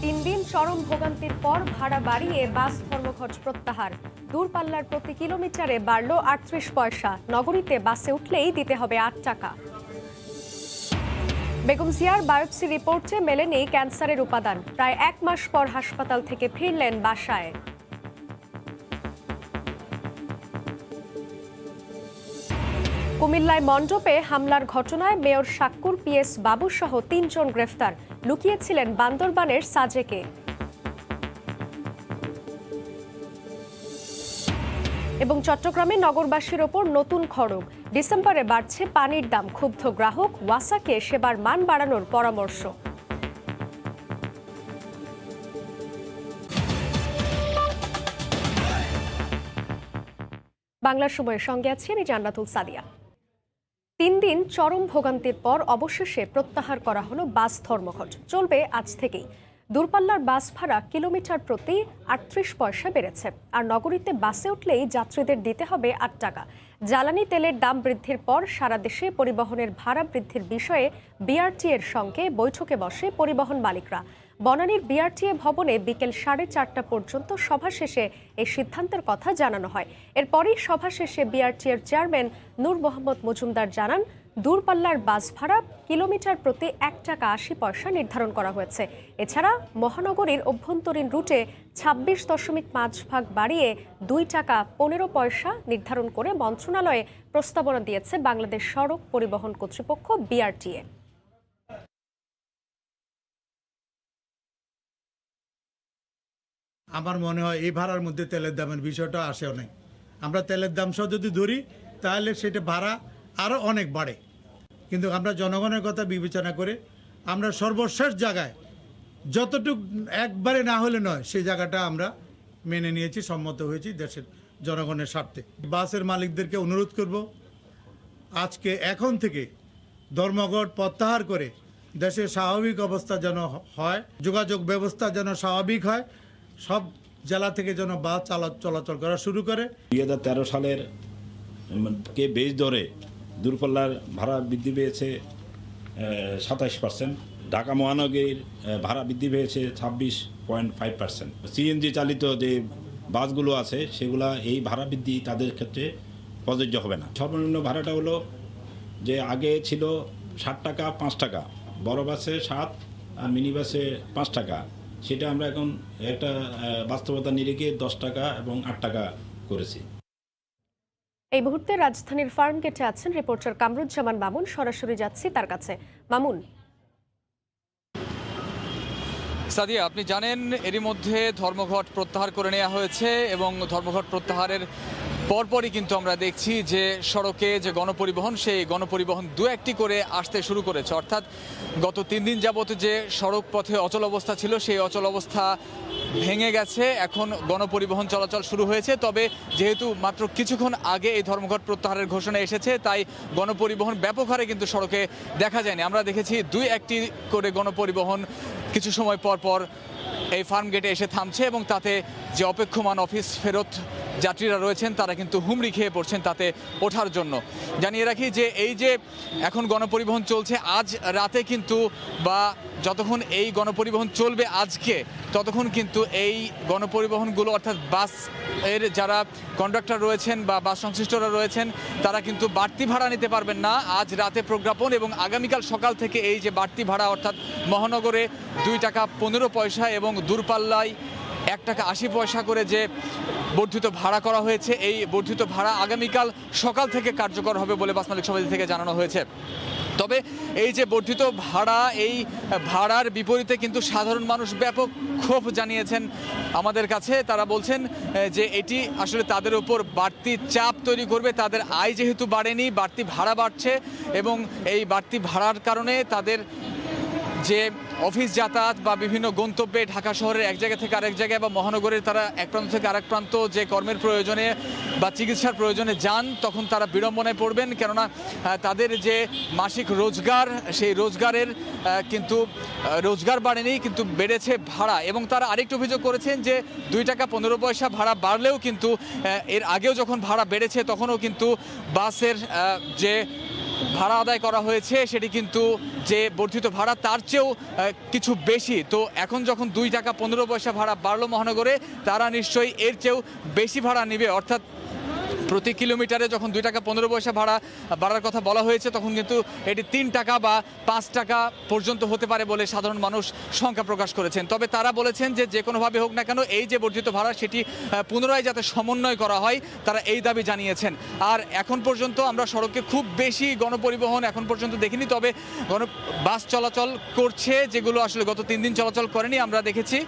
তিন দিন চরম ভোগান্তির পর ভাড়া বাড়িয়ে বাস ধর্মঘট প্রত্যাহার। দূরপাল্লার প্রতি কিলোমিটারে বাড়ল ৩৮ পয়সা। নগরীতে বাসে উঠলেই দিতে হবে ৮ টাকা। বেগম জিয়ার বায়োপসি রিপোর্টে মেলেনি ক্যান্সারের উপাদান। প্রায় ১ মাস পর হাসপাতাল থেকে ফিরলেন বাসায়। কুমিল্লায় মণ্ডপে হামলার ঘটনায় মেয়র শাক্কুর পিএস বাবু সহ ৩ জন গ্রেফতার। লুকিয়েছিলেন বান্দরবানের সাজেকে। এবং চট্টগ্রামে নগরবাসীর ওপর নতুন খড়গ। ডিসেম্বরে বাড়ছে পানির দাম। ক্ষুব্ধ গ্রাহক, ওয়াসাকে সেবার মান বাড়ানোর পরামর্শ। বাংলার সময়ের সঙ্গে আছি আমি জান্নাতুল সাদিয়া। ৩ দিন চরম ভোগান্তির পর অবশেষে প্রত্যাহার করা হলো বাস ধর্মঘট। চলবে আজ থেকেই। দূরপাল্লার বাস ভাড়া কিলোমিটার প্রতি ৩৮ পয়সা বেড়েছে। আর নগরীতে বাসে উঠলেই যাত্রীদের দিতে হবে ৮ টাকা। জ্বালানি তেলের দাম বৃদ্ধির পর সারা দেশে পরিবহনের ভাড়া বৃদ্ধির বিষয়ে বিআরটি এর সঙ্গে বৈঠকে বসে পরিবহন মালিকরা। বনানীর বিআরটিএ ভবনে বিকেল 4:30 পর্যন্ত সভা শেষে এই সিদ্ধান্তের কথা জানানো হয়। এরপরই সভা শেষে বিআরটি এর চেয়ারম্যান নূর মোহাম্মদ মজুমদার জানান, দূরপাল্লার বাস ভাড়া কিলোমিটার প্রতি ১ টাকা ৮০ পয়সা নির্ধারণ করা হয়েছে। এছাড়া মহানগরীর অভ্যন্তরীণ রুটে ২৬.৫ ভাগ বাড়িয়ে ২ টাকা ১৫ পয়সা নির্ধারণ করে মন্ত্রণালয়ে প্রস্তাবনা দিয়েছে বাংলাদেশ সড়ক পরিবহন কর্তৃপক্ষ বিআরটিএ। আমার মনে হয় এই ভাড়ার মধ্যে তেলের দামের বিষয়টা আসেও নাই। আমরা তেলের দাম সহ যদি ধরি তাহলে সেটা ভাড়া আরও অনেক বাড়ে। কিন্তু আমরা জনগণের কথা বিবেচনা করে আমরা সর্বশেষ জায়গায় যতটুকু একবারে না হলে নয় সেই জায়গাটা আমরা মেনে নিয়েছি, সম্মত হয়েছি দেশের জনগণের স্বার্থে। বাসের মালিকদেরকে অনুরোধ করব, আজকে এখন থেকে ধর্মঘট প্রত্যাহার করে দেশের স্বাভাবিক অবস্থা যেন হয়, যোগাযোগ ব্যবস্থা যেন স্বাভাবিক হয়, সব জেলা থেকে যেন বাস চলাচল করা শুরু করে। 2013 সালের কে বেশ ধরে দূরপাল্লার ভাড়া বৃদ্ধি পেয়েছে 27%। ঢাকা মহানগরীর ভাড়া বৃদ্ধি পেয়েছে 26.5%। সিএনজি চালিত যে বাসগুলো আছে সেগুলা এই ভাড়া বৃদ্ধি তাদের ক্ষেত্রে প্রযোজ্য হবে না। সর্বনিম্ন ভাড়াটা হলো যে আগে ছিল 60 টাকা 5 টাকা, বড় বাসে 7 আর মিনি বাসে 5 টাকা। সেটা আমরা এখন একটা বাস্তবতা নিরিখে 10 টাকা এবং 8 টাকা করেছি। এই মুহূর্তে রাজধানীর ফার্ম গেটে আছেন রিপোর্টার কামরুজ্জামান মামুন। সরাসরি যাচ্ছি তার কাছে। মামুন, সাদিয়া, আপনি জানেন এরই মধ্যে ধর্মঘট প্রত্যাহার করে নেওয়া হয়েছে এবং ধর্মঘট প্রত্যাহারের পরপরই কিন্তু আমরা দেখছি যে সড়কে যে গণপরিবহন, সেই গণপরিবহন দু একটি করে আসতে শুরু করেছে। অর্থাৎ গত 3 দিন যাবত যে সড়ক পথে অচল অবস্থা ছিল সেই অচল অবস্থা ভেঙে গেছে। এখন গণপরিবহন চলাচল শুরু হয়েছে। তবে যেহেতু মাত্র কিছুক্ষণ আগে এই ধর্মঘট প্রত্যাহারের ঘোষণা এসেছে, তাই গণপরিবহন ব্যাপক হারে কিন্তু সড়কে দেখা যায়নি। আমরা দেখেছি 2-1টি করে গণপরিবহন কিছু সময় পর পর এই ফার্ম গেটে এসে থামছে এবং তাতে যে অপেক্ষমান অফিস ফেরত যাত্রীরা রয়েছেন তারা কিন্তু হুমড়ি খেয়ে পড়ছেন তাতে ওঠার জন্য। জানিয়ে রাখি যে এই যে এখন গণপরিবহন চলছে, আজ রাতে কিন্তু বা যতক্ষণ এই গণপরিবহন চলবে আজকে, ততক্ষণ কিন্তু এই গণপরিবহনগুলো অর্থাৎ বাস এর যারা কন্ডাক্টর রয়েছেন বা বাস সংশ্লিষ্টরা রয়েছেন তারা কিন্তু বাড়তি ভাড়া নিতে পারবেন না। আজ রাতে প্রজ্ঞাপন এবং আগামীকাল সকাল থেকে এই যে বাড়তি ভাড়া অর্থাৎ মহানগরে 2 টাকা 15 পয়সা এবং দূরপাল্লায় 1 টাকা 80 পয়সা করে যে বর্ধিত ভাড়া করা হয়েছে, এই বর্ধিত ভাড়া আগামীকাল সকাল থেকে কার্যকর হবে বলে বাস মালিক সমিতি থেকে জানানো হয়েছে। তবে এই যে বর্ধিত ভাড়া, এই ভাড়ার বিপরীতে কিন্তু সাধারণ মানুষ ব্যাপক ক্ষোভ জানিয়েছেন আমাদের কাছে। তারা বলছেন যে এটি আসলে তাদের উপর বাড়তি চাপ তৈরি করবে। তাদের আয় যেহেতু বাড়েনি, বাড়তি ভাড়া বাড়ছে এবং এই বাড়তি ভাড়ার কারণে তাদের যে অফিস যাতায়াত বা বিভিন্ন গন্তব্যে ঢাকা শহরের এক জায়গা থেকে আরেক জায়গায় বা মহানগরের তারা এক প্রান্ত থেকে আরেক প্রান্ত যে কর্মের প্রয়োজনে বা চিকিৎসার প্রয়োজনে যান, তখন তারা বিড়ম্বনায় পড়বেন। কেননা তাদের যে মাসিক রোজগার, সেই রোজগারের কিন্তু রোজগার বাড়েনি, কিন্তু বেড়েছে ভাড়া। এবং তারা আরেকটু অভিযোগ করেছেন যে 2 টাকা 15 পয়সা ভাড়া বাড়লেও কিন্তু এর আগেও যখন ভাড়া বেড়েছে তখনও কিন্তু বাসের যে ভাড়া আদায় করা হয়েছে সেটি কিন্তু যে বর্ধিত ভাড়া তার চেয়েও কিছু বেশি। তো এখন যখন 2 টাকা 15 পয়সা ভাড়া বাড়লো মহানগরে, তারা নিশ্চয়ই এর চেয়েও বেশি ভাড়া নেবে। অর্থাৎ প্রতি কিলোমিটারে যখন 2 টাকা 15 পয়সা ভাড়া বাড়ার কথা বলা হয়েছে, তখন কিন্তু এটি 3 টাকা বা 5 টাকা পর্যন্ত হতে পারে বলে সাধারণ মানুষ শঙ্কা প্রকাশ করেছেন। তবে তারা বলেছেন যে কোনোভাবে হোক না কেন এই যে বর্ধিত ভাড়া সেটি পুনরায় যাতে সমন্বয় করা হয়, তারা এই দাবি জানিয়েছেন। আর এখন পর্যন্ত আমরা সড়কে খুব বেশি গণপরিবহন এখন পর্যন্ত দেখিনি, তবে বাস চলাচল করছে, যেগুলো আসলে গত 3 দিন চলাচল করেনি। আমরা দেখেছি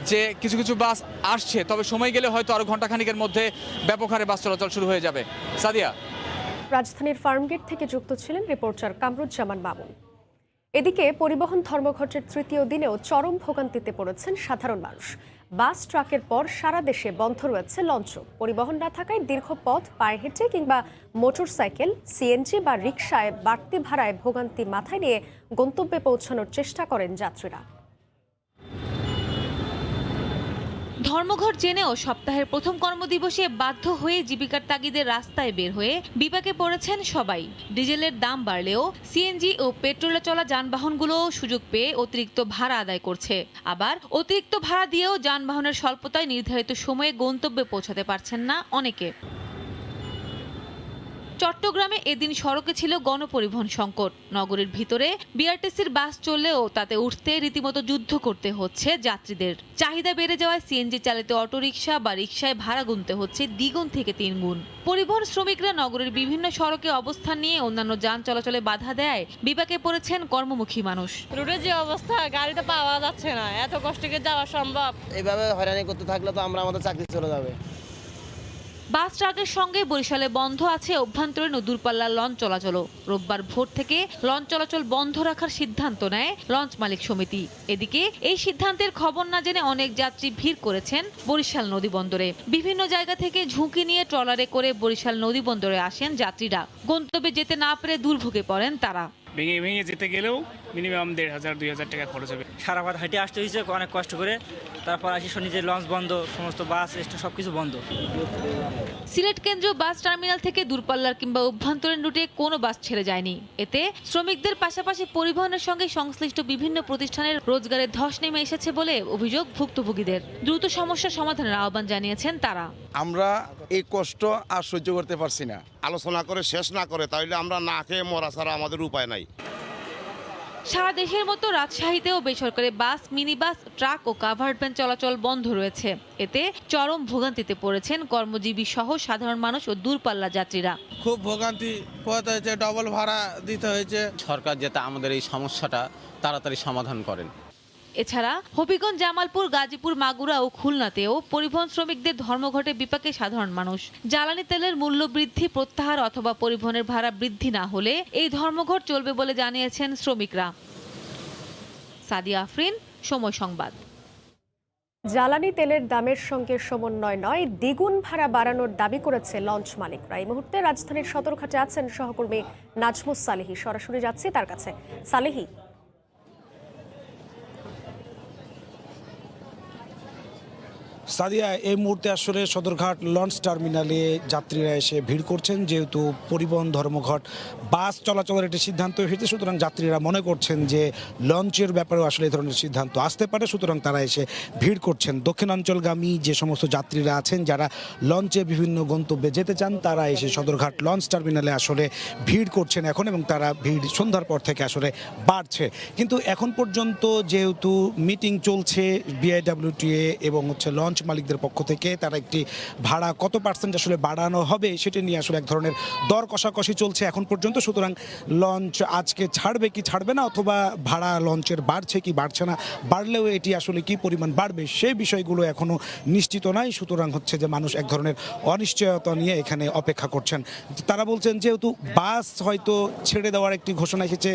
যে কিছু কিছু বাস আসছে, তবে সময় গেলে হয়তো আরও ঘণ্টাখানিকের মধ্যে ব্যাপক হারে বাস চলাচল শুরু হয়ে যাবে। সাদিয়া। রাজধানীর ফার্মগেট থেকে যুক্ত ছিলেন রিপোর্টার কামরুজ্জামান মামুন। এদিকে পরিবহন ধর্মঘটের তৃতীয় দিনেও চরম ভোগান্তিতে পড়েছেন সাধারণ মানুষ। বাস ট্রাকের পর সারা দেশে বন্ধ রয়েছে লঞ্চও। পরিবহন না থাকায় দীর্ঘ পথ পায়ে হেঁটে কিংবা মোটরসাইকেল, সিএনজি বা রিকশায় বাড়তি ভাড়ায় ভোগান্তি মাথায় নিয়ে গন্তব্যে পৌঁছানোর চেষ্টা করেন যাত্রীরা। ধর্মঘট জেনেও সপ্তাহের প্রথম কর্মদিবসে বাধ্য হয়ে জীবিকার তাগিদে রাস্তায় বের হয়ে বিপাকে পড়েছেন সবাই। ডিজেলের দাম বাড়লেও সিএনজি ও পেট্রোলে চলা যানবাহনগুলো সুযোগ পেয়ে অতিরিক্ত ভাড়া আদায় করছে। আবার অতিরিক্ত ভাড়া দিয়েও যানবাহনের স্বল্পতায় নির্ধারিত সময়ে গন্তব্যে পৌঁছাতে পারছেন না অনেকে। চট্টগ্রামে এদিন সড়কে ছিল গণপরিবহন সংকট। নগরের ভিতরে বিআরটিসির বাস চললেও তাতে উঠতে রীতিমতো যুদ্ধ করতে হচ্ছে যাত্রীদের। চাহিদা বেড়ে যাওয়ায় সিএনজি চালিত অটোরিকশা বা রিকশায় ভাড়া গুনতে হচ্ছে 2 গুণ থেকে 3 গুণ। পরিবহন শ্রমিকরা নগরের বিভিন্ন সড়কে অবস্থান নিয়ে অন্যান্য যান চলাচলে বাধা দেয় বিপাকে পড়েছেন কর্মমুখী মানুষ। রোডের যে অবস্থা, গাড়ি তো পাওয়া যাচ্ছে না, এত কষ্ট করে যাওয়া সম্ভব? এইভাবে হয়রানি করতে থাকলে তো আমাদের চাকরি চলে যাবে। বাস ট্রাকের সঙ্গে বরিশালে বন্ধ আছে অভ্যন্তরীণ ও দূরপাল্লার লঞ্চ চলাচলও। রোববার ভোর থেকে লঞ্চ চলাচল বন্ধ রাখার সিদ্ধান্ত নেয় লঞ্চ মালিক সমিতি। এদিকে এই সিদ্ধান্তের খবর না জেনে অনেক যাত্রী ভিড় করেছেন বরিশাল নদী বন্দরে। বিভিন্ন জায়গা থেকে ঝুঁকি নিয়ে ট্রলারে করে বরিশাল নদী বন্দরে আসেন যাত্রীরা। গন্তব্যে যেতে না পেরে দুর্ভোগে পড়েন তারা। ভেঙে যেতে গেলেও মিনিমাম 1,500-2,000 টাকা খরচ হবে। সারা পথ হেঁটে আসতে হয়েছে অনেক কষ্ট করে, তারপর আসি শুনি যে লঞ্চ বন্ধ, সমস্ত বাস স্টেশন সবকিছু বন্ধ। সিলেট কেন্দ্রীয় বাস টার্মিনাল থেকে দূরপাল্লার কিংবা অভ্যন্তরীণ রুটে কোনো বাস ছেড়ে যায়নি। এতে শ্রমিকদের পাশাপাশি পরিবহনের সঙ্গে সংশ্লিষ্ট বিভিন্ন প্রতিষ্ঠানের রোজগারে ধস নেমে এসেছে বলে অভিযোগ ভুক্তভোগীদের। দ্রুত সমস্যা সমাধানের আহ্বান জানিয়েছেন তারা। আমরা এই কষ্ট আর সহ্য করতে পারছি না। আলোচনা করে শেষ না করে তাহলে আমরা না খেয়ে মরা ছাড়া আমাদের উপায় নাই। সারা দেশের মতো রাজশাহীতেও বেসরকারি বাস, মিনি বাস, ট্রাক ও কাভার্ড ভ্যান চলাচল বন্ধ রয়েছে। এতে চরম ভোগান্তিতে পড়েছেন কর্মজীবী সহ সাধারণ মানুষ ও দূরপাল্লা যাত্রীরা। খুব ভোগান্তি পোহাতে হয়েছে, ডবল ভাড়া দিতে হয়েছে। সরকার যাতে আমাদের এই সমস্যাটা তাড়াতাড়ি সমাধান করেন। এছাড়া হবিগঞ্জ, জামালপুর, গাজীপুর, মাগুরা ও খুলনাতেও পরিবহন শ্রমিকদের ধর্মঘটে বিপাকে সাধারণ মানুষ। জ্বালানি তেলের মূল্য বৃদ্ধি প্রত্যাহার অথবা পরিবহনের ভাড়া বৃদ্ধি না হলে এই ধর্মঘট চলবে বলে জানিয়েছেন শ্রমিকরা। সাদিয়া আফরিন, সময় সংবাদ। জ্বালানি তেলের দামের সঙ্গে সমন্বয় নয়, দ্বিগুণ ভাড়া বাড়ানোর দাবি করেছে লঞ্চ মালিকরা। এই মুহূর্তে রাজধানীর সদরঘাটে আছেন সহকর্মী নাজমুস সালেহী। সরাসরি যাচ্ছি তার কাছে। সালেহী, সাদিয়া, এই মুহূর্তে আসলে সদরঘাট লঞ্চ টার্মিনালে যাত্রীরা এসে ভিড় করছেন। যেহেতু পরিবহন ধর্মঘট বাস চলাচলের একটি সিদ্ধান্ত হয়েছে, সুতরাং যাত্রীরা মনে করছেন যে লঞ্চের ব্যাপারেও আসলে এই ধরনের সিদ্ধান্ত আসতে পারে, সুতরাং তারা এসে ভিড় করছেন। দক্ষিণাঞ্চলগামী যে সমস্ত যাত্রীরা আছেন যারা লঞ্চে বিভিন্ন গন্তব্যে যেতে চান, তারা এসে সদরঘাট লঞ্চ টার্মিনালে আসলে ভিড় করছেন এখন, এবং তারা ভিড় সন্ধ্যার পর থেকে আসলে বাড়ছে। কিন্তু এখন পর্যন্ত যেহেতু মিটিং চলছে বিআইডব্লিউটিএ এবং লঞ্চ মালিকদের পক্ষ থেকে, তারা একটি ভাড়া কত পার্সেন্ট আসলে বাড়ানো হবে সেটা নিয়ে আসলে এক ধরনের দর কষাকষি চলছে এখন পর্যন্ত। সুতরাং লঞ্চ আজকে ছাড়বে কি ছাড়বে না, অথবা ভাড়া লঞ্চের বাড়ছে কি বাড়ছে না, বাড়লেও এটি আসলে কি পরিমাণ বাড়বে সেই বিষয়গুলো এখনো নিশ্চিত নয়। সুতরাং হচ্ছে যে মানুষ এক ধরনের অনিশ্চয়তা নিয়ে এখানে অপেক্ষা করছেন। তারা বলছেন যেহেতু বাস হয়তো ছেড়ে দেওয়ার একটি ঘোষণা এসেছে,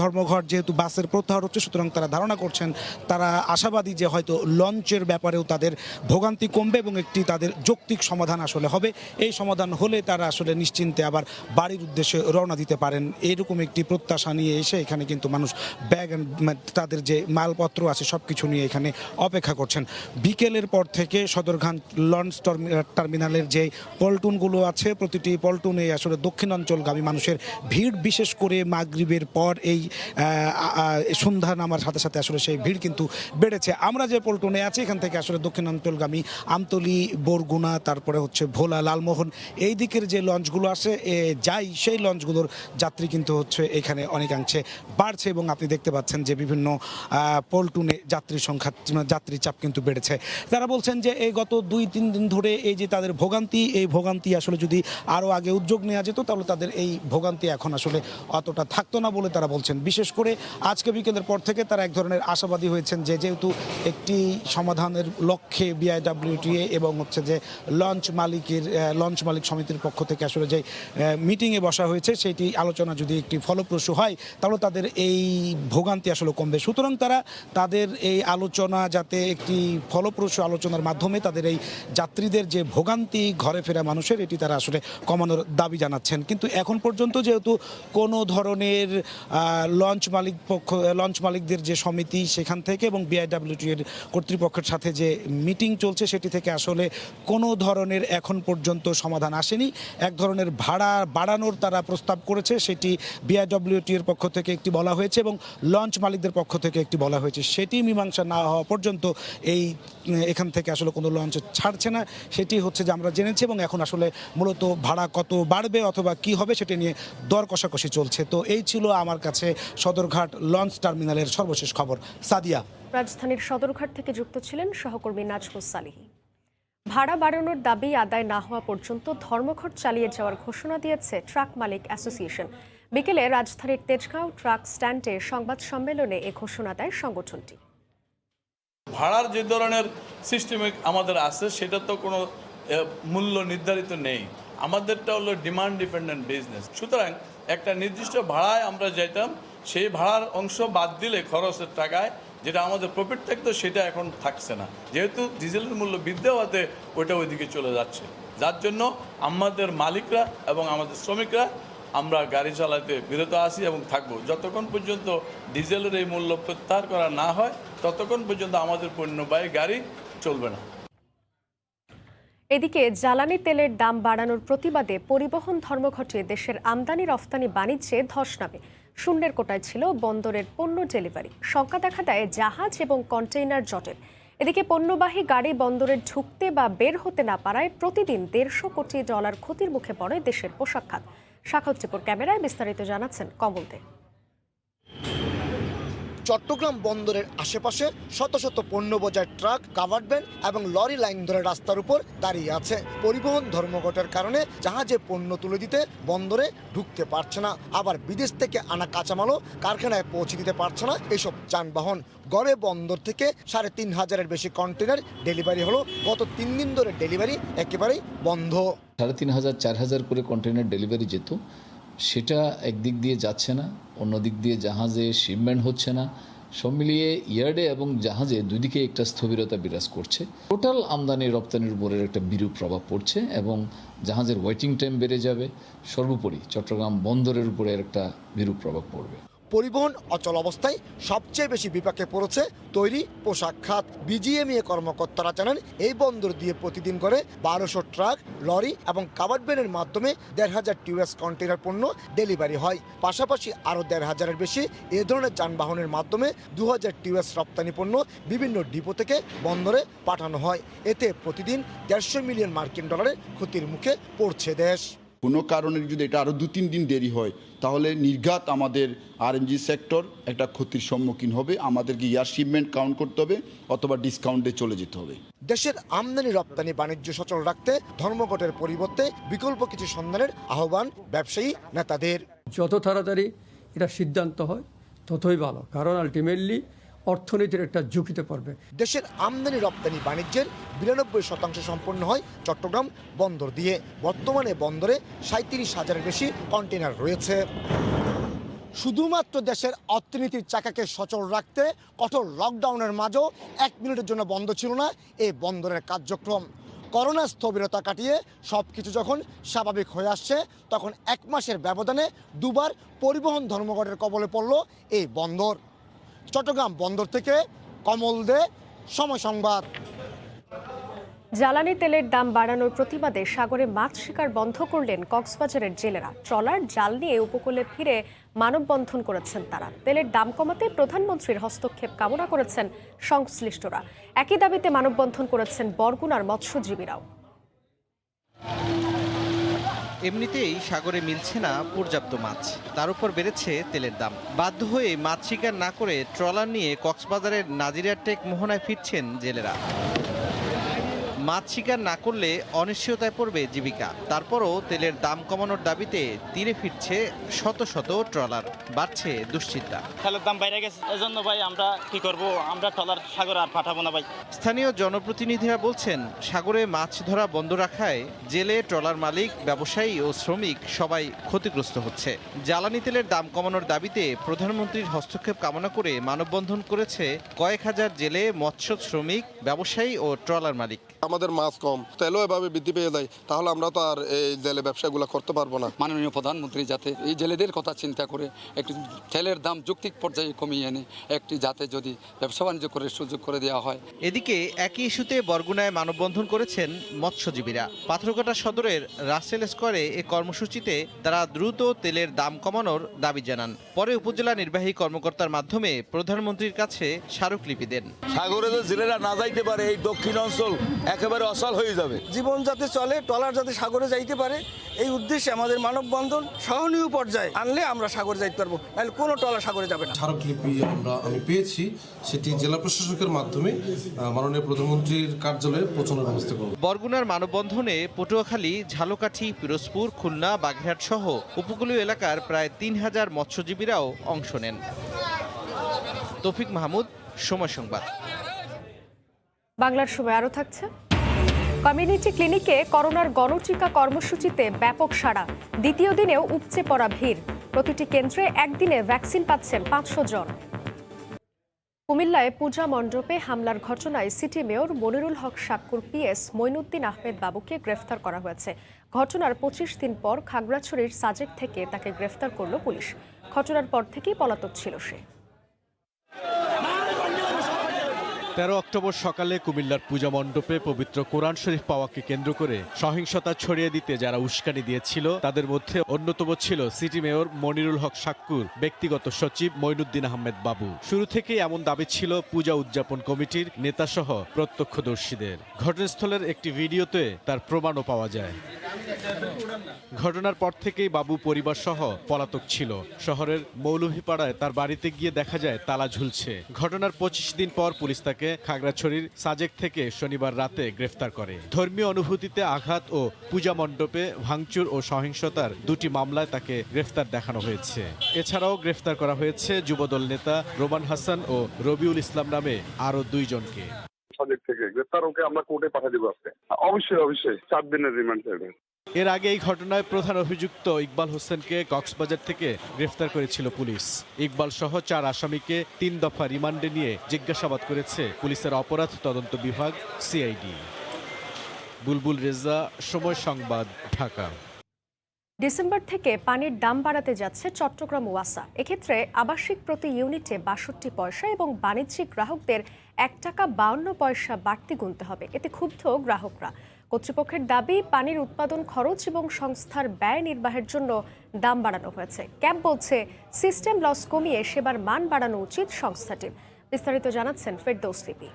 ধর্মঘট যেহেতু বাসের প্রত্যাহার হচ্ছে, সুতরাং তারা ধারণা করছেন, তারা আশাবাদী যে হয়তো লঞ্চের ব্যাপারেও তাদের ভোগান্তি কমবে এবং একটি তাদের যৌক্তিক সমাধান আসলে হবে। এই সমাধান হলে তারা আসলে নিশ্চিন্তে আবার বাড়ির উদ্দেশ্যে রওনা দিতে পারেন, এরকম একটি প্রত্যাশা নিয়ে এসে এখানে কিন্তু মানুষ ব্যাগ তাদের যে মালপত্র আছে সব কিছু নিয়ে এখানে অপেক্ষা করছেন। বিকেলের পর থেকে সদরঘাট লঞ্চ টার্মিনালের যে পল্টনগুলো আছে প্রতিটি পল্টনে আসলে দক্ষিণাঞ্চলগামী মানুষের ভিড়, বিশেষ করে মাগরিবের পর এই সন্ধ্যা নামার সাথে সাথে আসলে সেই ভিড় কিন্তু বেড়েছে। আমরা যে পল্টনে আছি এখান থেকে আসলে দক্ষিণাঞ্চলগামী আমতলী, বরগুনা, তারপরে হচ্ছে ভোলা, লালমোহন এই দিকের যে লঞ্চগুলো আছে যাই সেই লঞ্চগুলোর যাত্রী কিন্তু হচ্ছে এখানে অনেকাংশে বাড়ছে এবং আপনি দেখতে পাচ্ছেন যে বিভিন্ন পল্টনে যাত্রীর সংখ্যা, যাত্রীর চাপ কিন্তু বেড়েছে। তারা বলছেন যে এই গত 2-3 দিন ধরে এই যে তাদের ভোগান্তি, এই ভোগান্তি আসলে যদি আরও আগে উদ্যোগ নেওয়া যেত তাহলে তাদের এই ভোগান্তি এখন আসলে অতটা থাকতো না বলে তারা বলছেন। বিশেষ করে আজকে বিকেলের পর থেকে তারা এক ধরনের আশাবাদী হয়েছেন যে যেহেতু একটি সমাধানের লক্ষ্যে বিআইডব্লিউটিএ এবং হচ্ছে যে লঞ্চ মালিক সমিতির পক্ষ থেকে আসলে যে মিটিংয়ে বসা হয়েছে সেটি আলোচনা যদি একটি ফলপ্রসূ হয় তাহলে তাদের এই ভোগান্তি আসলে কমবে। সুতরাং তারা তাদের এই আলোচনা যাতে একটি ফলপ্রসূ আলোচনার মাধ্যমে তাদের এই যাত্রীদের যে ভোগান্তি, ঘরে ফেরা মানুষের, এটি তারা আসলে কমানোর দাবি জানাচ্ছেন। কিন্তু এখন পর্যন্ত যেহেতু কোনো ধরনের লঞ্চ মালিকদের যে সমিতি সেখান থেকে এবং বিআইডব্লিউটিএর কর্তৃপক্ষের সাথে যে মিটিং চলছে সেটি থেকে আসলে কোনো ধরনের এখন পর্যন্ত সমাধান আসেনি। এক ধরনের ভাড়া বাড়ানোর তারা প্রস্তাব করেছে, সেটি বিআইডব্লিউটিএর পক্ষ থেকে একটি বলা হয়েছে এবং লঞ্চ মালিকদের পক্ষ থেকে একটি বলা হয়েছে। সেটি মীমাংসা না হওয়া পর্যন্ত এখান থেকে আসলে কোনো লঞ্চ ছাড়ছে না, সেটি হচ্ছে যে আমরা জেনেছি। এবং এখন আসলে মূলত ভাড়া কত বাড়বে অথবা কি হবে সেটি নিয়ে দর কষাকষি চলছে। তো এই ছিল আমার কাছে সদরঘাট লঞ্চ টার্মিনালের সর্বশেষ খবর। সাদিয়া। রাজধানীর সদরঘাট থেকে যুক্ত ছিলেন সহকর্মী নাজমুস সালিহি। ভাড়া বাড়ানোর দাবি আদায় না হওয়া পর্যন্ত ধর্মঘট চালিয়ে যাওয়ার ঘোষণা দিয়েছে ট্রাক মালিক অ্যাসোসিয়েশন। বিকেলে রাজধানীর তেজগাঁও ট্রাক স্ট্যান্ডে সংবাদ সম্মেলনে এ ঘোষণা দেয় সংগঠনটি। ভাড়ার যে ধরনের সিস্টেমে আমাদের আছে সেটা তো কোনো মূল্য নির্ধারিত নেই, আমাদেরটা হলো ডিমান্ড ডিপেন্ডেন্ট বিজনেস। সুতরাং একটা নির্দিষ্ট ভাড়ায় আমরা যেতাম, সেই ভাড়ার অংশ বাদ দিলে খরচের টাকায় যেটা আমাদের প্রফিট থাকতো সেটা এখন থাকছে না, যেহেতু ডিজেলের মূল্য বৃদ্ধি হওয়াতে ওইটা ওইদিকে চলে যাচ্ছে। যার জন্য আমাদের মালিকরা এবং আমাদের শ্রমিকরা আমরা গাড়ি চালাতে বিরত আছি এবং থাকবো যতক্ষণ পর্যন্ত ডিজেলের এই মূল্য প্রত্যাহার করা না হয়, ততক্ষণ পর্যন্ত আমাদের পণ্যবাহী গাড়ি চলবে না। এদিকে জ্বালানি তেলের দাম বাড়ানোর প্রতিবাদে পরিবহন ধর্মঘটে দেশের আমদানি রফতানি বাণিজ্যে ধস নামে। শূন্যের কোটায় ছিল বন্দরের পণ্য ডেলিভারি। শঙ্কা দেখা দেয় জাহাজ এবং কন্টেইনার জটের। এদিকে পণ্যবাহী গাড়ি বন্দরে ঢুকতে বা বের হতে না পারায় প্রতিদিন $150 কোটি ক্ষতির মুখে পড়ে দেশের পোশাক খাত। শাখাউদ্দিপুর ক্যামেরায় বিস্তারিত জানাচ্ছেন কমল দে। চট্টগ্রাম বন্দরের আশেপাশে শত শত পণ্য বোঝাই ট্রাক, কাভার্ড ভ্যান এবং লরি লাইন ধরে রাস্তার উপর দাঁড়িয়ে আছে। পরিবহন ধর্মঘটের কারণে জাহাজে পণ্য তুলে দিতে বন্দরে ঢুকতে পারছে না, আবার বিদেশ থেকে আনা কাঁচামালও কারখানায় পৌঁছে দিতে পারছে না এসব যানবাহন। গড়ে বন্দর থেকে 3,500-এর বেশি কন্টেনার ডেলিভারি হলো। গত 3 দিন ধরে ডেলিভারি একেবারেই বন্ধ। 3,500-4,000 করে কন্টেনার ডেলিভারি যেত, সেটা একদিক দিয়ে যাচ্ছে না, অন্য দিক দিয়ে জাহাজে শিপমেন্ট হচ্ছে না। সব মিলিয়ে ইয়ার্ডে এবং জাহাজে দুদিকে একটা স্থবিরতা বিরাজ করছে। টোটাল আমদানি রপ্তানির উপরের একটা বিরূপ প্রভাব পড়ছে এবং জাহাজের ওয়েটিং টাইম বেড়ে যাবে। সর্বোপরি চট্টগ্রাম বন্দরের উপরে একটা বিরূপ প্রভাব পড়বে। পরিবহন অচল অবস্থায় সবচেয়ে বেশি বিপাকে পড়েছে তৈরি পোশাক খাত। বিজিএমইএ কর্মকর্তারা জানান এই বন্দর দিয়ে প্রতিদিন করে 1200 ট্রাক, লরি এবং কাভার্ড ভ্যানের মাধ্যমে 1,500 টিউএস কন্টেনার পণ্য ডেলিভারি হয়। পাশাপাশি আরও 1,500-এর বেশি এ ধরনের যানবাহনের মাধ্যমে 2,000 টিউএস রপ্তানি পণ্য বিভিন্ন ডিপো থেকে বন্দরে পাঠানো হয়। এতে প্রতিদিন $150 মিলিয়ন ক্ষতির মুখে পড়ছে দেশ। কোনো কারণে যদি এটা আরও 2-3 দিন দেরি হয় তাহলে নির্ঘাত আমাদের আরএনজি সেক্টর একটা ক্ষতির সম্মুখীন হবে। আমাদেরকে ইয়ার শিপমেন্ট কাউন্ট করতে হবে অথবা ডিসকাউন্টে চলে যেতে হবে। দেশের আমদানি রপ্তানি বাণিজ্য সচল রাখতে ধর্মঘটের পরিবর্তে বিকল্প কিছু সন্ধানের আহ্বান ব্যবসায়ী নেতাদের। যত তাড়াতাড়ি এটা সিদ্ধান্ত হয় ততই ভালো, কারণ আলটিমেটলি অর্থনীতির একটা ঝুঁকিতে পড়বে। দেশের আমদানি রপ্তানি বাণিজ্যের 92% সম্পন্ন হয় চট্টগ্রাম বন্দর দিয়ে। বর্তমানে বন্দরে 37,000-এর বেশি কন্টেনার রয়েছে। শুধুমাত্র দেশের অর্থনীতির চাকাকে সচল রাখতে কঠোর লকডাউনের মাঝেও 1 মিনিটের জন্য বন্ধ ছিল না এই বন্দরের কার্যক্রম। করোনা স্থবিরতা কাটিয়ে সব কিছু যখন স্বাভাবিক হয়ে আসছে, তখন 1 মাসের ব্যবধানে দুবার পরিবহন ধর্মঘটের কবলে পড়ল এই বন্দর। চট্টগ্রাম বন্দর থেকে কমল দে, সময় সংবাদ। জ্বালানি তেলের দাম বাড়ানোর প্রতিবাদে সাগরে মাছ শিকার বন্ধ করলেন কক্সবাজারের জেলেরা। ট্রলার জাল নিয়ে উপকূলে ফিরে মানববন্ধন করেছেন তারা। তেলের দাম কমাতে প্রধানমন্ত্রীর হস্তক্ষেপ কামনা করেছেন সংশ্লিষ্টরা। একই দাবিতে মানববন্ধন করেছেন বরগুনার মৎস্যজীবীরাও। এমনিতেই সাগরে মিলছে না পর্যাপ্ত মাছ, তার উপর বেড়েছে তেলের দাম। বাধ্য হয়ে মাছ শিকার না করে ট্রলার নিয়ে কক্সবাজারের নাজিরাটেক মোহনায় ফিরছেন জেলেরা। মাছ শিকার না করলে অনিশ্চয়তায় পড়বে জীবিকা। তারপরও তেলের দাম কমানোর দাবিতে তীরে ফিরছে শত শত ট্রলার। বাড়ছে দুশ্চিন্তা। তেলের দাম বাইরে গেছে, এজন্য ভাই আমরা কি করব, আমরা ট্রলার সাগরে আর পাঠাবো না ভাই। স্থানীয় জনপ্রতিনিধিরা বলছেন, সাগরে মাছ ধরা বন্ধ রাখায় জেলে, ট্রলার মালিক, ব্যবসায়ী ও শ্রমিক সবাই ক্ষতিগ্রস্ত হচ্ছে। জ্বালানি তেলের দাম কমানোর দাবিতে প্রধানমন্ত্রীর হস্তক্ষেপ কামনা করে মানববন্ধন করেছে কয়েক হাজার জেলে, মৎস্য শ্রমিক, ব্যবসায়ী ও ট্রলার মালিক। আমাদের মাছ কম, তেলও এভাবে বৃদ্ধি পেয়ে যায়, তাহলে আমরা তো আর এই জেলে ব্যবসাগুলো করতে পারবো না। মাননীয় প্রধানমন্ত্রী যাতে এই জেলেদের কথা চিন্তা করে একটু তেলের দাম যৌক্তিক পর্যায়ে কমিয়ে এনে একটি যাতে যদি ব্যবসা বাণিজ্য করে সুযোগ করে দেওয়া হয়। এদিকে একই ইস্যুতে বরগুনায় মানববন্ধন করেছেন মৎস্যজীবীরা। পাথরঘাটা সদরের রাসেল স্কোয়ারে এ কর্মসূচিতে তারা দ্রুত তেলের দাম কমানোর দাবি জানান। পরে উপজেলা নির্বাহী কর্মকর্তার মাধ্যমে প্রধানমন্ত্রীর কাছে স্মারকলিপি দেন। সাগরে তো জেলেরা না যাইতে পারে, এই দক্ষিণ অঞ্চল একেবারে অচল হয়ে যাবে। জীবন যাতে চলে, ট্রলার যাতে সাগরে যাইতে পারে, এই উদ্দেশ্যে আমাদের মানববন্ধন সহনীয় পর্যায়ে আনলে আমরা সাগরে যাইতে পারবো, নাহলে কোনো ট্রলার সাগরে যাবে না। স্মারকলিপি আমি পেয়েছি, সেটি জেলা প্রশাসকের মাধ্যমে মাননীয় প্রধানমন্ত্রীর কার্যালয়ে পৌঁছানোর ব্যবস্থা করব। বরগুনার মানববন্ধনে পটুয়াখালী, ঝালকাঠি, পিরোজপুর, খুলনা, বাগেরহাট সহ উপকূলীয় এলাকার প্রায় 3000 মৎস্যজীবীরাও অংশ নেন। তৌফিক মাহমুদ, সময় সংবাদ। বাংলার সময় আরও থাকছে। কমিউনিটি ক্লিনিকে করোনার গণটিকা কর্মসূচিতে ব্যাপক সাড়া। দ্বিতীয় দিনেও উপচে পড়া ভিড়। প্রতিটি কেন্দ্রে একদিনে ভ্যাকসিন পাচ্ছেন 500 জন। কুমিল্লায় পূজা মণ্ডপে হামলার ঘটনায় city mayor Monirul Haque সাক্কুর PS Moinuddin Ahmed বাবুকে গ্রেফতার করা হয়েছে। ঘটনার 25 দিন পর খাগড়াছড়ির সাজেক থেকে তাকে গ্রেফতার করল পুলিশ। ঘটনার পর থেকেই পলাতক ছিল সে। 13 অক্টোবর সকালে কুমিল্লার পূজা মণ্ডপে পবিত্র কোরআন শরীফ পাওয়াকে কেন্দ্র করে সহিংসতা ছড়িয়ে দিতে যারা উস্কানি দিয়েছিল তাদের মধ্যে অন্যতম ছিল সিটি মেয়র মনিরুল হক সাক্কুর ব্যক্তিগত সচিব মঈনুদ্দিন আহমেদ বাবু। শুরু থেকেই এমন দাবি ছিল পূজা উদযাপন কমিটির নেতাসহ প্রত্যক্ষদর্শীদের। ঘটনাস্থলের একটি ভিডিওতে তার প্রমাণও পাওয়া যায়। ঘটনার পর থেকেই বাবু পরিবার সহ পলাতক ছিল। শহরের মৌলভীপাড়ায় তার বাড়িতে গিয়ে দেখা যায় তালা ঝুলছে। ঘটনার 25 দিন পর পুলিশ তাকে খাগড়াছড়ির সাজেক থেকে শনিবার রাতে গ্রেফতার করে। ধর্মীয় অনুভূতিতে আঘাত ও পূজা মণ্ডপে ভাঙচুর ও সহিংসতার 2টি মামলায় তাকে গ্রেফতার দেখানো হয়েছে। এছাড়াও গ্রেফতার করা হয়েছে যুবদল নেতা রোমান হাসান ও রবিউল ইসলাম নামে আরও 2 জনকে। সাজেক থেকে গ্রেফতার, ওকে আমরা কোর্টে পাঠিয়ে দেবো আজকে। অবশ্যই 4 দিনের রিমান্ড চাইবে। এর আগে এই ঘটনায় প্রধান অভিযুক্ত ইকবাল হোসেনকে কক্সবাজার থেকে গ্রেফতার করেছিল পুলিশ। ইকবাল সহ 4 আসামিকে 3 দফা রিমান্ডে নিয়ে জিজ্ঞাসাবাদ করেছে পুলিশের অপরাধ তদন্ত বিভাগ সিআইডি। বুলবুল রেজা, সময় সংবাদ, ঢাকা। ডিসেম্বর থেকে পানির দাম বাড়াতে যাচ্ছে চট্টগ্রাম ওয়াসা। এক্ষেত্রে আবাসিক প্রতি ইউনিটে 62 পয়সা এবং বাণিজ্যিক গ্রাহকদের 1 টাকা 52 পয়সা বাড়তি গুনতে হবে। এতে ক্ষুব্ধ গ্রাহকরা। কর্তৃপক্ষের দাবি, পানির উৎপাদন খরচ এবং সংস্থার ব্যয় নির্বাহের জন্য দাম বাড়ানো হয়েছে। ক্যাব বলছে সিস্টেম লস কমিয়ে সেবার মান বাড়ানো উচিত সংস্থাটির। বিস্তারিত জানাচ্ছেন ফেরদৌস লিপি।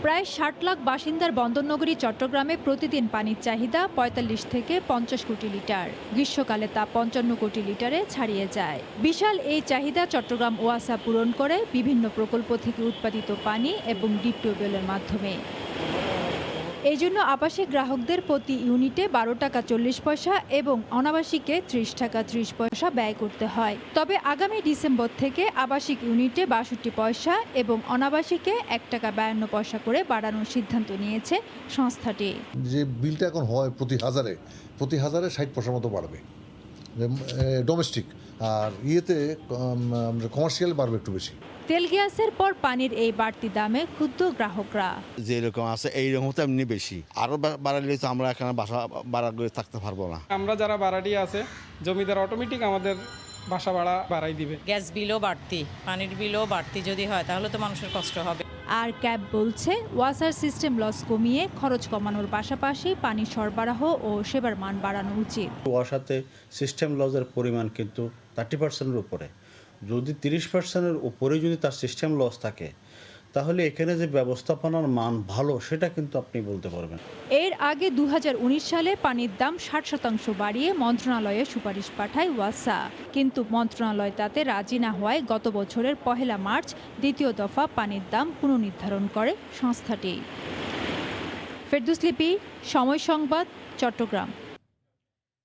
প্রায় 60 লাখ বাসিন্দার বন্দরনগরী চট্টগ্রামে প্রতিদিন পানির চাহিদা 45 থেকে 50 কোটি লিটার। গ্রীষ্মকালে তা 55 কোটি লিটারে ছাড়িয়ে যায়। বিশাল এই চাহিদা চট্টগ্রাম ওয়াসা পূরণ করে বিভিন্ন প্রকল্প থেকে উৎপাদিত পানি এবং ডিপ টিউবওয়েলের মাধ্যমে। এই জন্য আবাসিক গ্রাহকদের প্রতি ইউনিটে 12 টাকা 40 পয়সা এবং অনাবাসিকে 30 টাকা 30 পয়সা ব্যয় করতে হয়। তবে আগামী ডিসেম্বর থেকে আবাসিক ইউনিটে 62 পয়সা এবং অনাবাসিকে 1 টাকা 52 পয়সা করে বাড়ানোর সিদ্ধান্ত নিয়েছে সংস্থাটি। যে বিলটা এখন হয় প্রতি হাজারে 60 পয়সার মতো বাড়বে। ডোমেস্টিক, আর ইয়েতে কমার্শিয়াল বাড়বে একটু বেশি। তেল গ্যাসের পর পানির এই বাড়তি দামে ক্ষুব্ধ গ্রাহকরা। যেরকম আছে এইরকম তো এমনি বেশি, আরও বাড়ালে তো আমরা এখানে বাসা ভাড়া করে থাকতে পারবো না। আমরা যারা ভাড়াটিয়া আছে জমিদার অটোমেটিক আমাদের বাসা ভাড়া বাড়াই দিবে। গ্যাস বিলও বাড়তি, পানির বিলও বাড়তি যদি হয় তাহলে তো মানুষের কষ্ট হবে। আর ক্যাব বলছে ওয়াসার সিস্টেম লস কমিয়ে খরচ কমানোর পাশাপাশি পানি সরবরাহ ও সেবার মান বাড়ানো উচিত। ওয়াসাতে সিস্টেম লসের পরিমাণ কিন্তু 30%-এর উপরে। যদি 30%-এর উপরে যদি তার সিস্টেম লস থাকে তাহলে এখানে যে ব্যবস্থাপনার মান ভালো সেটা কিন্তু আপনি বলতে পারবেন। এর আগে 2019 সালে পানির দাম 60% বাড়িয়ে মন্ত্রণালয়ে সুপারিশ পাঠায় ওয়াসা, কিন্তু মন্ত্রণালয় তাতে রাজি না হওয়ায় গত বছরের 1 মার্চ দ্বিতীয় দফা পানির দাম পুনর্নির্ধারণ করে সংস্থাটি। ফেরদৌস লিপি, সময় সংবাদ, চট্টগ্রাম।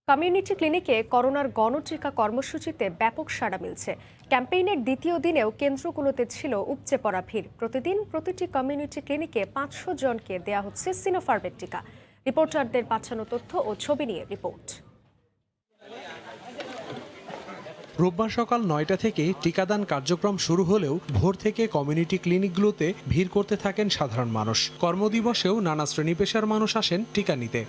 কমিউনিটি ক্লিনিকে করোনার গণটিকা কর্মসূচিতে ব্যাপক সাড়া মিলছে। ক্যাম্পেইনের দ্বিতীয় দিনেও কেন্দ্রগুলোতে ছিল উপচে পড়া ভিড়। প্রতিদিন প্রতিটি কমিউনিটি ক্লিনিকে 500 জনকে দেয়া হচ্ছে সিনোফার্মের টিকা। রিপোর্টারদের পাঠানো তথ্য ও ছবি নিয়ে রিপোর্ট। রোববার সকাল 9টা থেকে টিকাদান কার্যক্রম শুরু হলেও ভোর থেকে কমিউনিটি ক্লিনিকগুলোতে ভিড় করতে থাকেন সাধারণ মানুষ। কর্মদিবসেও নানা শ্রেণী পেশার মানুষ আসেন টিকা নিতে।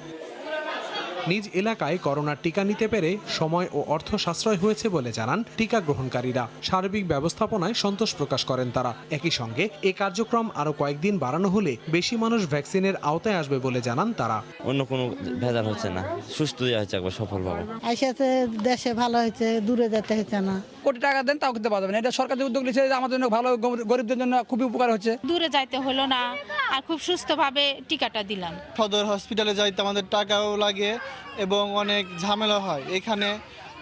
নিজ এলাকায় করোনার টিকা নিতে পেরে সময় ও অর্থ সাশ্রয় হয়েছে বলে জানান টিকা গ্রহণকারীরা। সার্বিক ব্যবস্থাপনায় সন্তোষ প্রকাশ করেন তারা। একই সঙ্গে এ কার্যক্রম আরো কয়েকদিন বাড়ানো হলে বেশি মানুষ ভ্যাকসিনের আওতায় আসবে বলে জানান তারা। অন্য কোনো ভেজাল হচ্ছে না, সুস্থ হয়েছে একবার সফলভাবে। আইসাতে দেশে ভালো হয়েছে, দূরে যেতে হচ্ছে না। কোটি টাকা দেন তাও করতে পারবেন, এটা সরকার যে উদ্যোগ নিয়েছে আমাদের জন্য ভালো, গরিবদের জন্য খুবই উপকার হচ্ছে। দূরে যাইতে হলো না আর খুব সুস্থভাবে টিকাটা দিলাম। সদর হসপিটালে যাইতে আমাদের টাকাও লাগে এবং অনেক ঝামেলা হয়। এখানে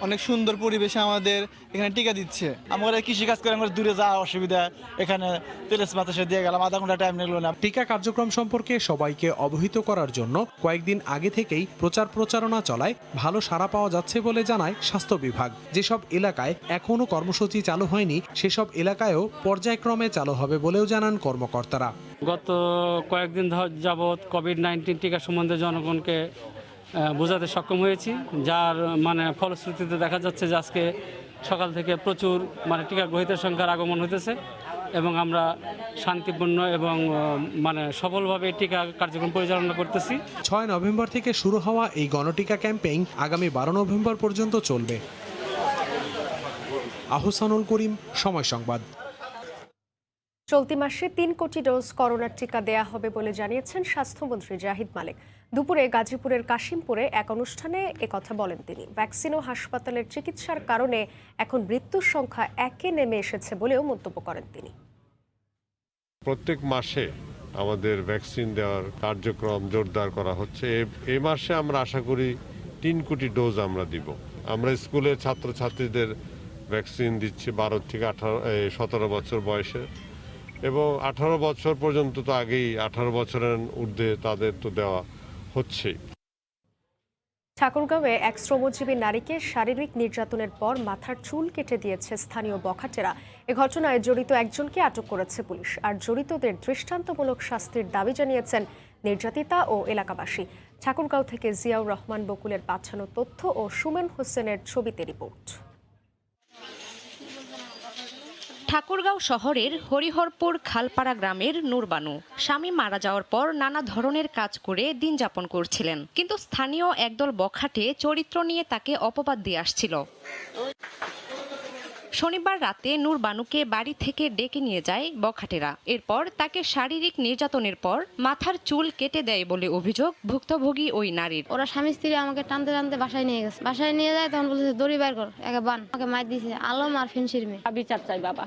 অনেক সুন্দর পরিবেশে আমাদের এখানে টিকা দিচ্ছে। আমরা কৃষিকাজ করে আমরা দূরে যাওয়া অসুবিধা, এখানে তেলেস মাতাসে দিয়ে গেলাম, আধা ঘন্টা টাইম নিল না। টিকা কার্যক্রম সম্পর্কে সবাইকে অবহিত করার জন্য কয়েকদিন আগে থেকেই প্রচারণা চলায় ভালো সাড়া পাওয়া যাচ্ছে বলে জানায় স্বাস্থ্য বিভাগ। যেসব এলাকায় এখনো কর্মসূচি চালু হয়নি সেসব এলাকায়ও পর্যায়ক্রমে চালু হবে বলেও জানান কর্মকর্তারা। গত কয়েকদিন যাবৎ কোভিড-19 টিকা সম্বন্ধে জনগণকে বোঝাতে সক্ষম হয়েছি, যার ফলশ্রুতিতে দেখা যাচ্ছে যে আজকে সকাল থেকে প্রচুর টিকা গ্রহীতার সংখ্যার আগমন হতেছে এবং আমরা শান্তিপূর্ণ এবং সফলভাবে টিকা কার্যক্রম পরিচালনা করতেছি। 6 নভেম্বর থেকে শুরু হওয়া এই গণটিকা ক্যাম্পেইন আগামী 12 নভেম্বর পর্যন্ত চলবে। আহসানুল করিম, সময় সংবাদ। চলতি মাসে 3 কোটি ডোজ করোনার টিকা দেয়া হবে বলে জানিয়েছেন স্বাস্থ্যমন্ত্রী জাহিদ মালিক। দুপুরে গাজীপুরের কাশিমপুরে এক অনুষ্ঠানে একথা বলেন তিনি। ভ্যাকসিন ও হাসপাতালের চিকিৎসার কারণে এখন মৃত্যুর সংখ্যা 1-এ নেমে এসেছে বলেও মন্তব্য করেন তিনি। প্রত্যেক মাসে আমাদের ভ্যাকসিন দেওয়ার কার্যক্রম জোরদার করা হচ্ছে। এই মাসে আমরা আশা করি 3 কোটি ডোজ আমরা দিব। আমরা স্কুলের ছাত্রছাত্রীদের ভ্যাকসিন দিচ্ছি 12 থেকে 17 বছর বয়সে, এবং 18 বছর পর্যন্ত তো আগেই 18 বছরের ঊর্ধ্বে তাদের তো দেওয়া হচ্ছে। ঠাকুরগাঁওয়ে এক শ্রমজীবী নারীকে শারীরিক নির্যাতনের পর মাথার চুল কেটে দিয়েছে স্থানীয় বখাটেরা। এ ঘটনায় জড়িত একজনকে আটক করেছে পুলিশ। আর জড়িতদের দৃষ্টান্তমূলক শাস্তির দাবি জানিয়েছেন নির্যাতিতা ও এলাকাবাসী। ঠাকুরগাঁও থেকে জিয়াউর রহমান বকুলের পাঠানো তথ্য ও সুমন হোসেনের ছবিতে রিপোর্ট। ঠাকুরগাঁও শহরের হরিহরপুর খালপাড়া গ্রামের নূরবানু স্বামী মারা যাওয়ার পর নানা ধরনের কাজ করে দিন যাপন করছিলেন, কিন্তু স্থানীয় একদল বখাটে চরিত্র নিয়ে তাকে অপবাদ দিয়ে আসছিল। শনিবার রাতে নূরবানুকে বাড়ি থেকে ডেকে নিয়ে যায় বখাটেরা। এরপর তাকে শারীরিক নির্যাতনের পর মাথার চুল কেটে দেয় বলে অভিযোগ ভুক্তভোগী ওই নারীর। ওরা স্বামী স্ত্রী আমাকে টানতে টানতে বাসায় নিয়ে গেছে। বাসায় নিয়ে যায় তখন বলছে দড়ি বের কর, একে বান। আমাকে মার দিয়েছে আলম আর ফেন্সির মেয়ে। বিচার চাই বাবা,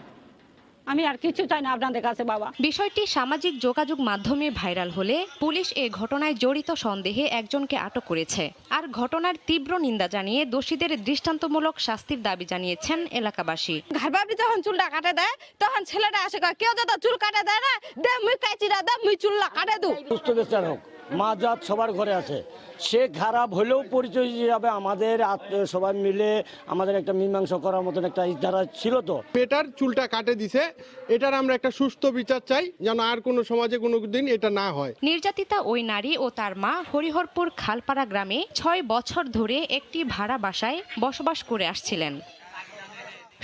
আমি আর কিছু চাই না আপনাদের কাছে বাবা। বিষয়টি সামাজিক যোগাযোগ মাধ্যমে ভাইরাল হলে পুলিশ এ ঘটনায় জড়িত সন্দেহে একজনকে আটক করেছে। আর ঘটনার তীব্র নিন্দা জানিয়ে দোষীদের দৃষ্টান্তমূলক শাস্তির দাবি জানিয়েছেন এলাকাবাসী। ঘরবাবি যখন চুলটা কাটে দেয় তখন ছেলেটা আসে কেউ যত চুল কাটে দেয় না, দে মুই কাইচিরা দে মুই চুলটা কাটে দু। সুস্থ বিচার হোক, মা জাত সবার ঘরে আছে, সে খারাপ হলেও পরিচয় যাবে আমাদের আত্মীয় সবাই মিলে আমাদের একটা মীমাংসা করার মতন একটা ধারা ছিল। তো মেয়েটার চুলটা কাটে দিছে, এটার আমরা একটা সুস্থ বিচার চাই, যেন আর কোনো সমাজে কোনো দিন এটা না হয়। নির্যাতিতা ওই নারী ও তার মা হরিহরপুর খালপাড়া গ্রামে 6 বছর ধরে একটি ভাড়া বাসায় বসবাস করে আসছিলেন।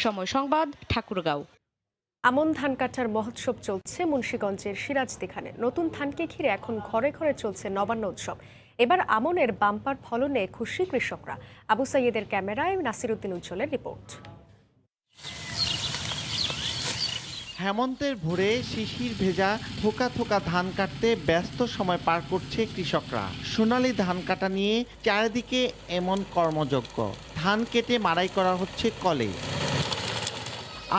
সময় সংবাদ, ঠাকুরগাঁও। আমন ধান কাটার মহোৎসব চলছে মুন্সিগঞ্জের সিরাজদিখানে। নতুন ধানকে ঘিরে এখন ঘরে ঘরে চলছে নবান্ন উৎসব। এবার আমনের বাম্পার ফলনে খুশি কৃষকরা। আবু সাইয়েদের ক্যামেরায় নাসিরউদ্দিন উজ্জ্বলের রিপোর্ট। হেমন্তের ভোরে শিশির ভেজা থোকা থোকা ধান কাটতে ব্যস্ত সময় পার করছে কৃষকরা। সোনালী ধান কাটা নিয়ে চারিদিকে এমন কর্মযজ্ঞ। ধান কেটে মাড়াই করা হচ্ছে কলে।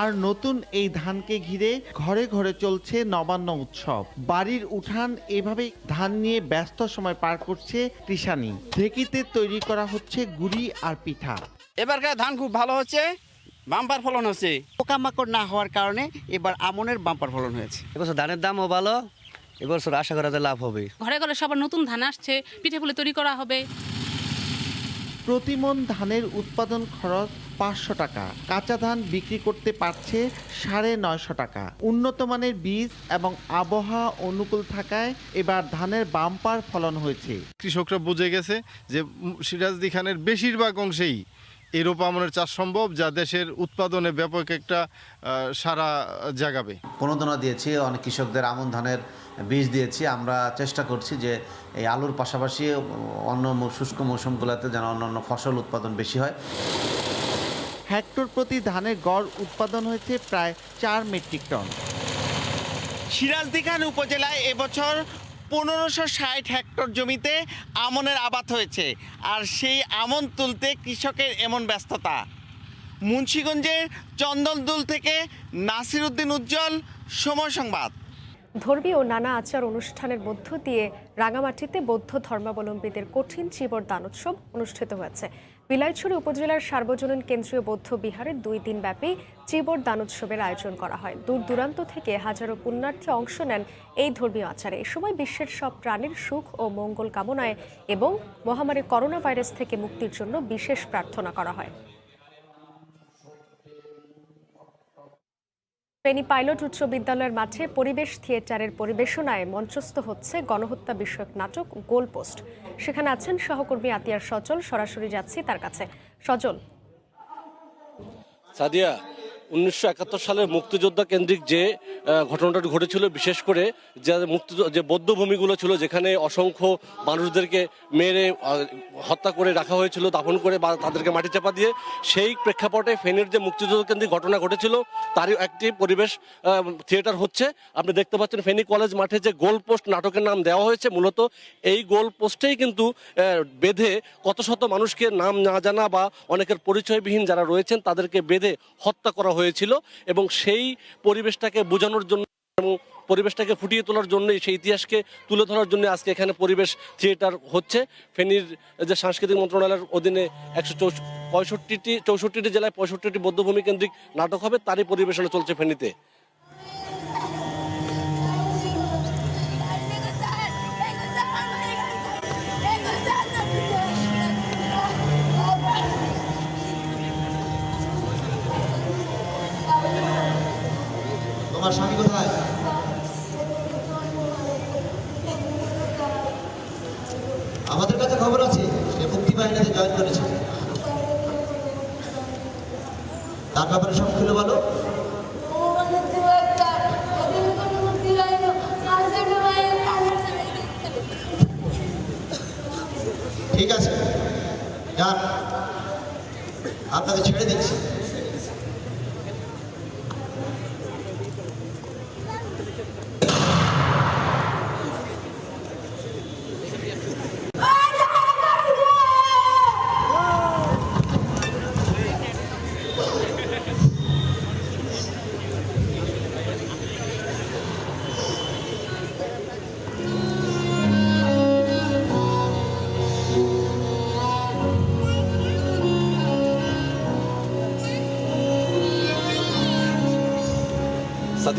আর নতুন এই ধানকে ঘিরে ঘরে ঘরে চলছে নবান্ন উৎসব। বাড়ির উঠান এভাবেই ধান নিয়ে ব্যস্ত সময় পার করছে কৃষানি। ঢেকিতে তৈরি করা হচ্ছে গুড়ি আর পিঠা। এবারকার ধান খুব ভালো হচ্ছে, বাম্পার ফলন হচ্ছে। পোকামাকড় না হওয়ার কারণে এবার আমনের বাম্পার ফলন হয়েছে। এবছর ধানের দামও ভালো, এবছর আশা করা যায় লাভ হবে। ঘরে ঘরে সবার নতুন ধান আসছে, পিঠে পুলি তৈরি করা হবে। প্রতিমন ধানের উৎপাদন খরচ 500 টাকা। কাঁচা ধান বিক্রি করতে পারছে 950 টাকা। উন্নত মানের বীজ এবং আবহাওয়া অনুকূল থাকায় এবার ধানের বাম্পার ফলন হয়েছে। কৃষকরা বুঝে গেছে যে সিরাজদিখানের বেশিরভাগ অংশেই এরূপ আমনের চাষ সম্ভব, যা দেশের উৎপাদনে ব্যাপক একটা সারা জাগাবে। প্রণোদনা দিয়েছি, অনেক কৃষকদের আমন ধানের বীজ দিয়েছি। আমরা চেষ্টা করছি যে এই আলুর পাশাপাশি অন্য শুষ্ক মৌসুমগুলোতে যেন অন্যান্য ফসল উৎপাদন বেশি হয়। হেক্টর প্রতি ধানের গড় উৎপাদন হয়েছে প্রায় 4 মেট্রিক টন। সিরাজদিখান উপজেলায় এবছর 1560 হেক্টর জমিতে আমনের আবাদ হয়েছে। আর সেই আমন তুলতে কৃষকের এমন ব্যস্ততা। মুন্সিগঞ্জের চন্দনদুল থেকে নাসিরউদ্দিন উজ্জ্বল, সময় সংবাদ। ধর্মীয় নানা আচার অনুষ্ঠানের মধ্য দিয়ে রাঙামাটিতে বৌদ্ধ ধর্মাবলম্বীদের কঠিন চীবর দানোৎসব অনুষ্ঠিত হয়েছে। বিলাইছড়ি উপজেলার সার্বজনীন কেন্দ্রীয় বৌদ্ধ বিহারে 2 দিনব্যাপী চীবর দানোৎসবের আয়োজন করা হয়। দূর দূরান্ত থেকে হাজারো পুণ্যার্থী অংশ নেন এই ধর্মীয় আচারে। এ সময় বিশ্বের সব প্রাণীর সুখ ও মঙ্গল কামনায় এবং মহামারী করোনা ভাইরাস থেকে মুক্তির জন্য বিশেষ প্রার্থনা করা হয়। ফেনী পাইলট উচ্চ বিদ্যালয়ের মাঠে পরিবেশ থিয়েটারের পরিবেশনায় মঞ্চস্থ হচ্ছে গণহত্যা বিষয়ক নাটক গোলপোস্ট। সেখানে আছেন সহকর্মী আতিয়ার সজল। সরাসরি যাচ্ছি তার কাছে। সজল। সাদিয়া, 1971 সালের মুক্তিযোদ্ধা কেন্দ্রিক যে ঘটনাটা ঘটেছিল, বিশেষ করে যে বৌদ্ধভূমিগুলো ছিল, যেখানে অসংখ্য মানুষদেরকে মেরে হত্যা করে রাখা হয়েছিল, দাফন করে বা তাদেরকে মাটি চাপা দিয়ে, সেই প্রেক্ষাপটে ফেনীর যে মুক্তিযুদ্ধ কেন্দ্রিক ঘটনা ঘটেছিল তারই একটি পরিবেশ থিয়েটার হচ্ছে। আপনি দেখতে পাচ্ছেন ফেনী কলেজ মাঠে যে গোল পোস্ট নাটকের নাম দেওয়া হয়েছে, মূলত এই গোল পোস্টেই কিন্তু বেঁধে কত শত মানুষকে নাম না জানা বা অনেকের পরিচয়বিহীন যারা রয়েছেন তাদেরকে বেঁধে হত্যা করা হয়েছিল। এবং সেই পরিবেশটাকে বোঝানোর জন্য এবং পরিবেশটাকে ফুটিয়ে তোলার জন্য, সেই ইতিহাসকে তুলে ধরার জন্য আজকে এখানে পরিবেশ থিয়েটার হচ্ছে। ফেনীর যে সাংস্কৃতিক মন্ত্রণালয়ের অধীনে 164টি জেলায় 65টি বৌদ্ধভূমি কেন্দ্রিক নাটক হবে, তারই পরিবেশনা চলছে ফেনীতে। তোমার স্বামী কোথায়? আমাদের কাছে খবর আছে সে মুক্তি বাহিনীতে জয়েন করেছে। তার ব্যাপারে সব খুলে বলো। ঠিক আছে, যান, আপনাকে ছেড়ে দিচ্ছি।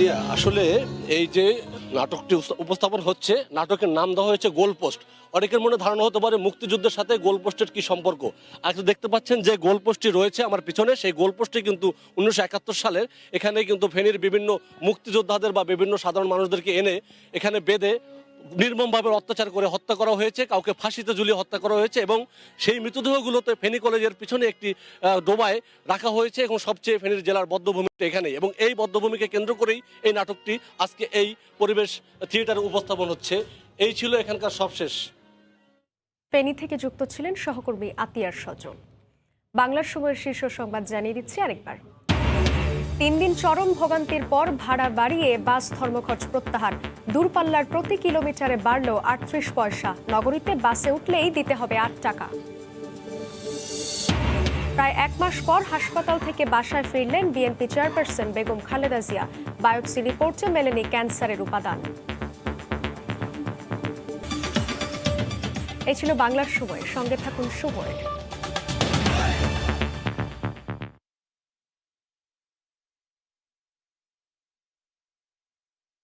সাদিয়া, আসলে এই যে নাটকটি উপস্থাপন হচ্ছে, নাটকের নাম দেওয়া হয়েছে গোলপোস্ট। অনেকের মনে ধারণা হতে পারে মুক্তিযুদ্ধের সাথে গোলপোস্টের কি সম্পর্ক। আর দেখতে পাচ্ছেন যে গোলপোস্টটি রয়েছে আমার পিছনে, সেই গোলপোস্টটি কিন্তু 1971 সালের। এখানে কিন্তু ফেনীর বিভিন্ন মুক্তিযোদ্ধাদের বা বিভিন্ন সাধারণ মানুষদেরকে এনে এখানে বেঁধে নির্মমভাবে অত্যাচার করে হত্যা করা হয়েছে, কাউকে ফাঁসিতে ঝুলিয়ে হত্যা করা হয়েছে এবং সেই মৃতদেহগুলোতে ফেনী কলেজের পিছনে একটি ডোবায় রাখা হয়েছে এবং সবচেয়ে ফেনীর জেলার বধ্যভূমিটা এখানেই, এবং এই বধ্যভূমিকে কেন্দ্র করেই এই নাটকটি আজকে এই পরিবেশ থিয়েটারে উপস্থাপন হচ্ছে। এই ছিল এখানকার সবশেষ। ফেনী থেকে যুক্ত ছিলেন সহকর্মী আতিয়ার সজল। বাংলার সময়ের শীর্ষ সংবাদ জানিয়ে দিচ্ছি আরেকবার। 3 দিন চরম ভোগান্তির পর ভাড়া বাড়িয়ে বাস ধর্মঘট প্রত্যাহার। দূরপাল্লার প্রতি কিলোমিটারে বাড়ল 38 পয়সা। নগরীতে বাসে উঠলেই দিতে হবে 8 টাকা। প্রায় 1 মাস পর হাসপাতাল থেকে বাসায় ফিরলেন BNP chairperson Begum Khaleda Zia. Biopsy রিপোর্টে মেলেনি ক্যান্সারের উপাদান। এই ছিল বাংলার সময়। সঙ্গে থাকুন সময়।